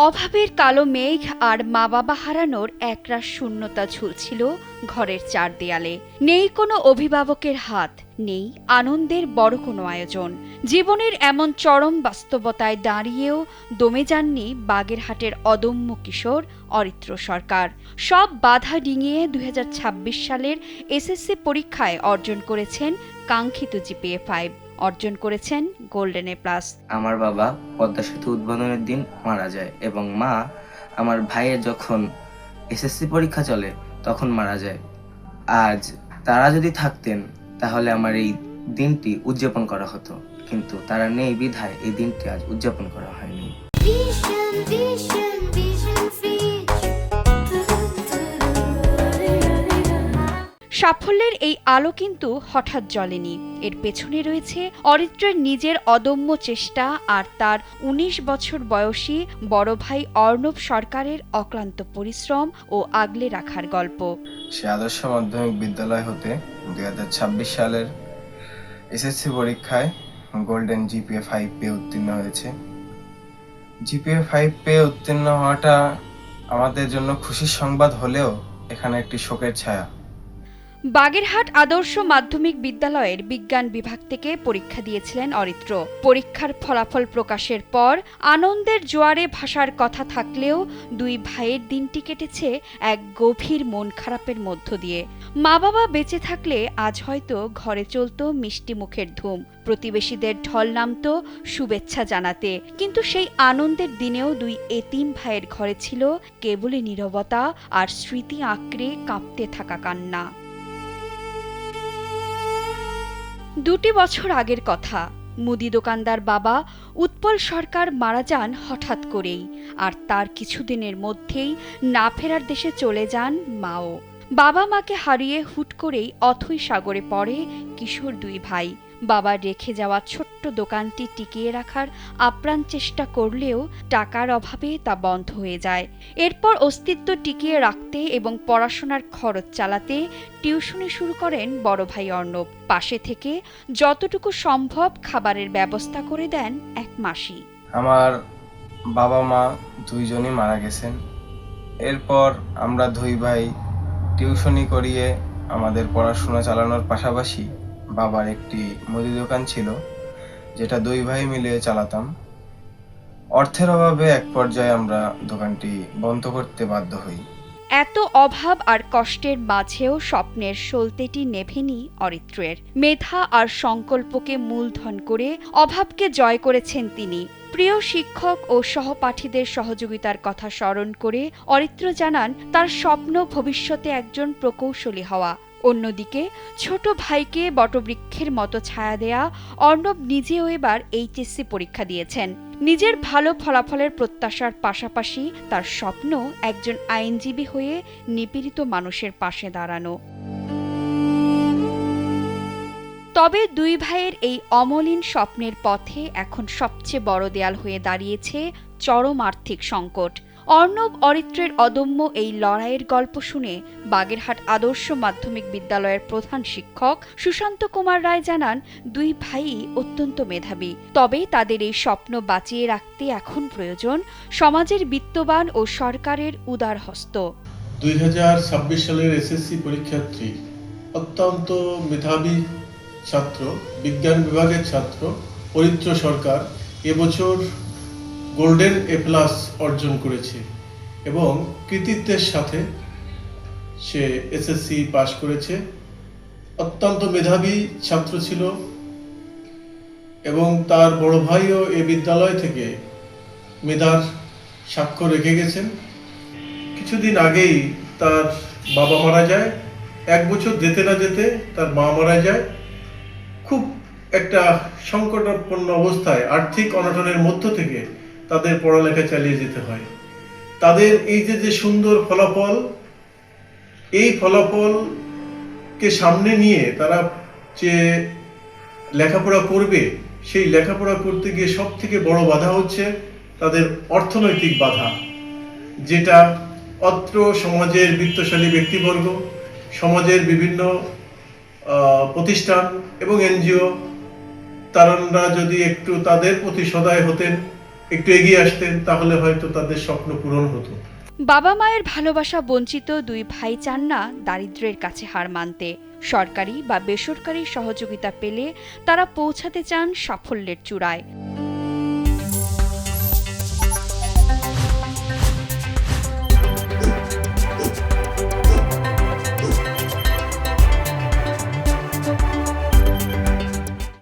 অভাবের কালো মেঘ আর মা বাবা হারানোর একরাশ শূন্যতা ঝুলছিল ঘরের চার দেয়ালে। নেই কোনো অভিভাবকের হাত, নেই আনন্দের বড় কোনো আয়োজন। জীবনের এমন চরম বাস্তবতায় দাঁড়িয়েও দমে যাননি বাগেরহাটের অদম্য কিশোর অরিত্র সরকার। সব বাধা ডিঙিয়ে ২০২৬ সালের এসএসসি পরীক্ষায় অর্জন করেছেন কাঙ্ক্ষিত জিপিএ-5, অর্জন করেছেন গোল্ডেন এ প্লাস। আমার বাবা পদ্মা সেতু উদ্বোধনের দিন মারা যায় এবং মা আমার ভাইয়ের যখন এসএসসি পরীক্ষা চলে তখন মারা যায়। আজ তারা যদি থাকতেন তাহলে আমার এই দিনটি উদযাপন করা হতো, কিন্তু তারা নেই বিধায় এই দিনটি আজ উদযাপন করা হয়নি। সাফল্যের এই আলো কিন্তু হঠাৎ জ্বলেনি। এর পেছনে রয়েছে অরিত্রের নিজের অদম্য চেষ্টা আর তার ১৯ বছর বয়সী বড় ভাই অর্ণব সরকারের অক্লান্ত পরিশ্রম ও আগলে রাখার গল্প। সে আদর্শ মাধ্যমিক বিদ্যালয় হতে ২০২৬ সালের এসএসসি পরীক্ষায় গোল্ডেন জিপিএ-5 পেয়ে উত্তীর্ণ হয়েছে। জিপিএ-5 পেয়ে উত্তীর্ণ হওয়াটা আমাদের জন্য খুশির সংবাদ হলেও এখানে একটি শোকের ছায়া। বাগেরহাট আদর্শ মাধ্যমিক বিদ্যালয়ের বিজ্ঞান বিভাগ থেকে পরীক্ষা দিয়েছিলেন অরিত্র। পরীক্ষার ফলাফল প্রকাশের পর আনন্দের জোয়ারে ভাসার কথা থাকলেও দুই ভাইয়ের দিনটি কেটেছে এক গভীর মন খারাপের মধ্য দিয়ে। মা বাবা বেঁচে থাকলে আজ হয়তো ঘরে চলত মিষ্টি মুখের ধুম, প্রতিবেশীদের ঢল নামত শুভেচ্ছা জানাতে, কিন্তু সেই আনন্দের দিনেও দুই এতিম ভাইয়ের ঘরে ছিল কেবলই নীরবতা আর স্মৃতি আঁকড়ে কাঁপতে থাকা কান্না। ২ বছর আগের কথা। মুদি দোকানদার বাবা উৎপল সরকার মারা যান হঠাৎ করেই, আর তার কিছুদিনের মধ্যেই না ফেরার দেশে চলে যান মাও। বাবা মাকে হারিয়ে হুট করেই অথৈ সাগরে পড়ে কিশোর দুই ভাই। বাবার রেখে যাওয়া ছোট্ট দোকানটি টিকিয়ে রাখার আপ্রাণ চেষ্টা করলেও টাকার অভাবে তা বন্ধ হয়ে যায়। এরপর অস্তিত্ব টিকিয়ে রাখতে এবং পড়াশোনার খরচ চালাতে টিউশনি শুরু করেন বড় ভাই অর্ণব। পাশে থেকে যতটুকু সম্ভব খাবারের ব্যবস্থা করে দেন এক মাসি। আমার বাবা মা দুইজনই মারা গেছেন। এরপর আমরা দুই ভাই টিউশনি করিয়ে আমাদের পড়াশোনা চালানোর পাশাপাশি বাবার একটি মুদি দোকান ছিল, যেটা দুই ভাই মিলে চালাতাম। অর্থের অভাবে এক পর্যায়ে আমরা দোকানটি বন্ধ করতে বাধ্য হই। এত অভাব আর কষ্টের মাঝেও স্বপ্নের সলতেটি নেভেনি অরিত্রের। মেধা আর সংকল্পকে মূলধন করে অভাবকে জয় করেছেন তিনি। প্রিয় শিক্ষক ও সহপাঠীদের সহযোগিতার কথা স্মরণ করে অরিত্র জানান তার স্বপ্ন ভবিষ্যতে একজন প্রকৌশলী হওয়া। অন্যদিকে ছোট ভাইকে বটবৃক্ষের মতো ছায়া দেয়া অর্ণব নিজেও এবার এইচএসসি পরীক্ষা দিয়েছেন। নিজের ভালো ফলাফলের প্রত্যাশার পাশাপাশি তার স্বপ্ন একজন আইনজীবী হয়ে নিপীড়িত মানুষের পাশে দাঁড়ানো। তবে দুই ভাইয়ের এই অমলিন স্বপ্নের পথে এখন সবচেয়ে বড় দেয়াল হয়ে দাঁড়িয়েছে চরম আর্থিক সংকট। অর্ণব অরিত্রের অদম্য এই লড়াইয়ের গল্প শুনে বাগেরহাট আদর্শ মাধ্যমিক বিদ্যালয়ের প্রধান শিক্ষক সুশান্ত কুমার রায় জানান, দুই ভাইই অত্যন্ত মেধাবী, তবে তাদের এই স্বপ্ন বাঁচিয়ে রাখতে এখন প্রয়োজন সমাজের বিত্তবান ও সরকারের উদার হস্ত। ২০২৬ সালের এসএসসি পরীক্ষার্থী, অত্যন্ত মেধাবী ছাত্র, বিজ্ঞান বিভাগের ছাত্র অরিত্র সরকার এবছর গোল্ডেন এ প্লাস অর্জন করেছে এবং কৃতিত্বের সাথে সে এসএসসি পাশ করেছে। অত্যন্ত মেধাবী ছাত্র ছিল এবং তার বড় ভাইও এই বিদ্যালয় থেকে মেধার সাক্ষ্য রেখে গেছেন। কিছুদিন আগেই তার বাবা মারা যায়। 1 বছর যেতে না যেতে তার মা মারা যায়। খুব একটা সংকটাপন্ন অবস্থায়, আর্থিক অনটনের মধ্য থেকে তাদের পড়ালেখা চালিয়ে যেতে হয়। তাদের এই যে সুন্দর ফলাফল, এই ফলাফলকে সামনে নিয়ে তারা যে লেখাপড়া করবে, সেই লেখাপড়া করতে গিয়ে সব থেকে বড় বাধা হচ্ছে তাদের অর্থনৈতিক বাধা, যেটা অত্র সমাজের বিত্তশালী ব্যক্তিবর্গ, সমাজের বিভিন্ন প্রতিষ্ঠান এবং এনজিও, তারা যদি একটু তাদের প্রতি সদয় হতেন একটু এগিয়ে আসতেন, তাহলে হয়তো তাদের স্বপ্ন পূরণ হতো। বাবা মায়ের ভালোবাসা বঞ্চিত দুই ভাই চান না দারিদ্র্যের কাছে হার মানতে। সরকারি বা বেসরকারি সহযোগিতা পেলে তারা পৌঁছাতে চান সাফল্যের চূড়ায়।